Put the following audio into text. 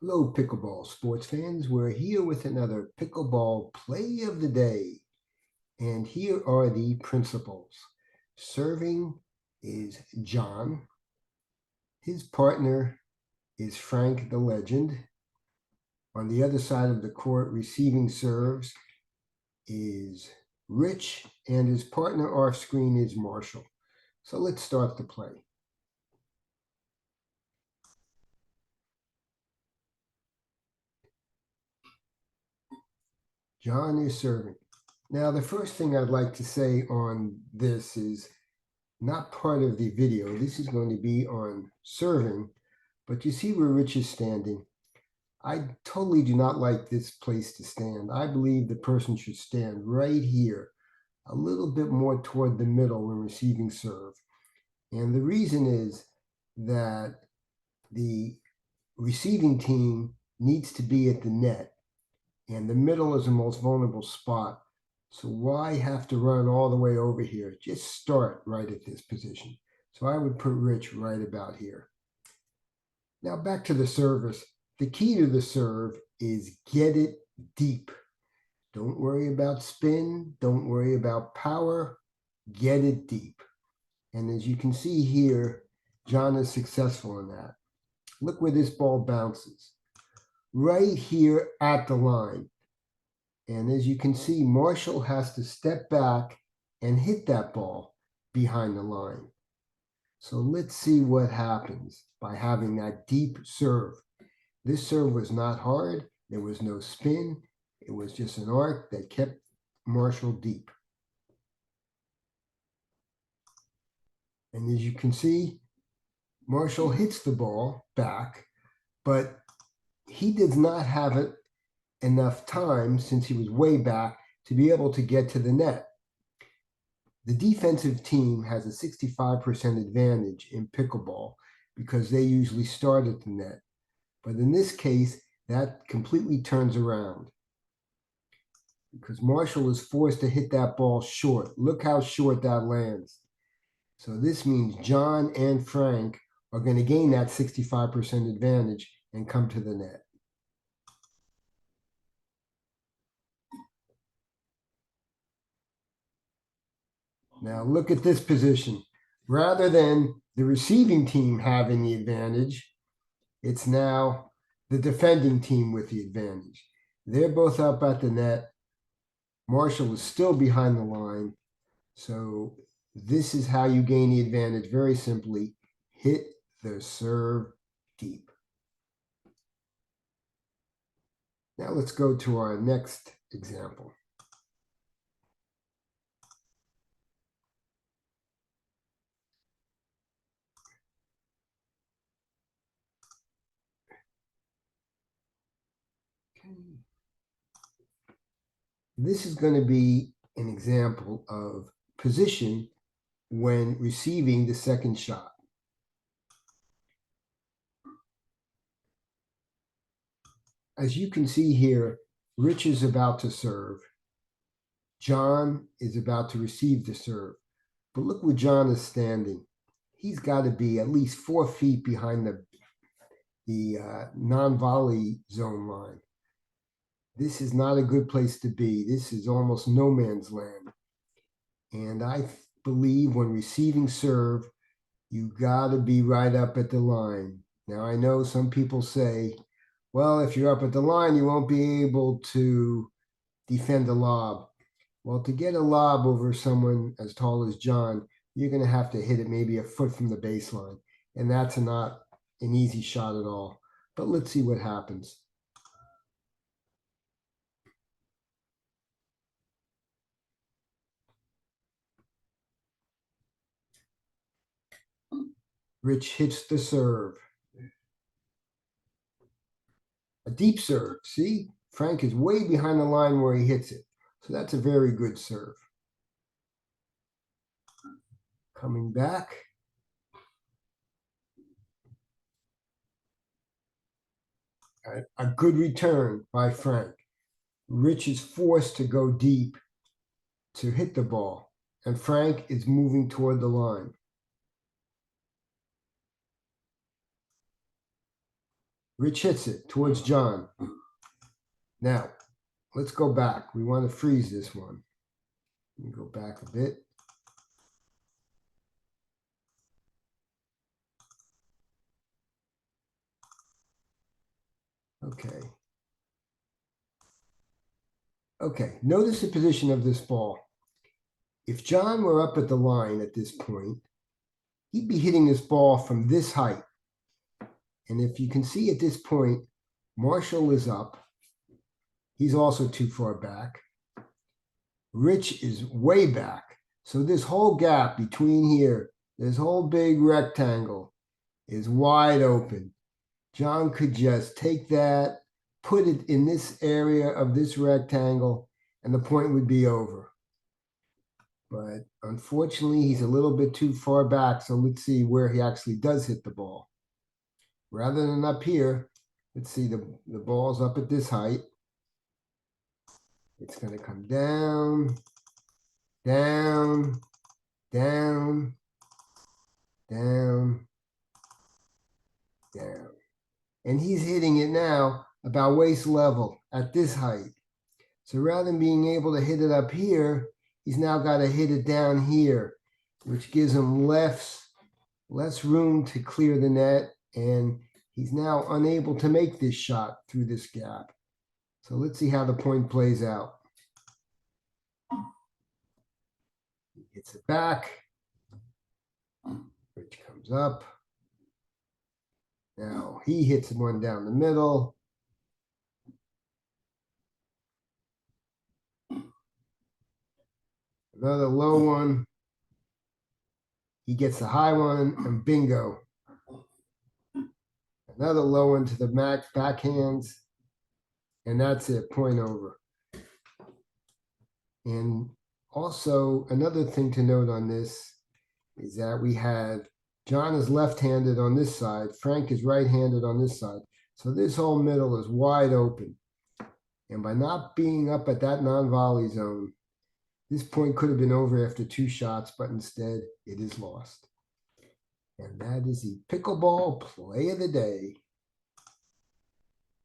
Hello, pickleball sports fans. We're here with another pickleball play of the day. And here are the principles. Serving is John. His partner is Frank the Legend. On the other side of the court, receiving serves is Rich, and his partner off screen is Marshall. So let's start the play. John is serving. Now, the first thing I'd like to say on this is not part of the video. This is going to be on serving, but you see where Rich is standing. I totally do not like this place to stand. I believe the person should stand right here, a little bit more toward the middle when receiving serve. And the reason is that the receiving team needs to be at the net, and the middle is the most vulnerable spot. So why have to run all the way over here? Just start right at this position. So I would put Rich right about here. Now back to the service. The key to the serve is get it deep. Don't worry about spin. Don't worry about power. Get it deep. And as you can see here, John is successful in that. Look where this ball bounces. Right here at the line. And as you can see, Marshall has to step back and hit that ball behind the line. So let's see what happens by having that deep serve. This serve was not hard. There was no spin. It was just an arc that kept Marshall deep. And as you can see, Marshall hits the ball back, but he does not have it enough time, since he was way back, to be able to get to the net. The defensive team has a 65% advantage in pickleball because they usually start at the net. But in this case, that completely turns around because Marshall is forced to hit that ball short. Look how short that lands. So this means John and Frank are going to gain that 65% advantage and come to the net. Now look at this position. Rather than the receiving team having the advantage, it's now the defending team with the advantage. They're both up at the net. Marshall is still behind the line. So this is how you gain the advantage very simply. Hit the serve deep. Now let's go to our next example. This is going to be an example of position when receiving the second shot. As you can see here, Rich is about to serve. John is about to receive the serve. But look where John is standing. He's got to be at least 4 feet behind the non-volley zone line. This is not a good place to be. This is almost no man's land. And I believe when receiving serve, you got to be right up at the line. Now, I know some people say, well, if you're up at the line, you won't be able to defend a lob. Well, to get a lob over someone as tall as John, you're going to have to hit it maybe a foot from the baseline. And that's not an easy shot at all. But let's see what happens. Rich hits the serve. A deep serve. See? Frank is way behind the line where he hits it. So that's a very good serve. Coming back. A good return by Frank. Rich is forced to go deep to hit the ball, and Frank is moving toward the line. Rich hits it towards John. Now, let's go back. We want to freeze this one. Let me go back a bit. Okay. Okay, notice the position of this ball. If John were up at the line at this point, he'd be hitting this ball from this height. And if you can see at this point, Marshall is up. He's also too far back. Rich is way back. So this whole gap between here, this whole big rectangle is wide open. John could just take that, put it in this area of this rectangle, and the point would be over. But unfortunately, he's a little bit too far back. So let's see where he actually does hit the ball. Rather than up here, let's see, the ball's up at this height. It's going to come down, down, down, down, down. And he's hitting it now about waist level at this height. So rather than being able to hit it up here, he's now got to hit it down here, which gives him less room to clear the net. And he's now unable to make this shot through this gap. So let's see how the point plays out. He hits it back. Rich comes up. Now he hits one down the middle. Another low one. He gets the high one, and bingo. Another low one to the backhands. And that's it, point over. And also, another thing to note on this is that we have John is left-handed on this side. Frank is right-handed on this side. So this whole middle is wide open. And by not being up at that non-volley zone, this point could have been over after 2 shots, but instead it is lost. And that is the pickleball play of the day.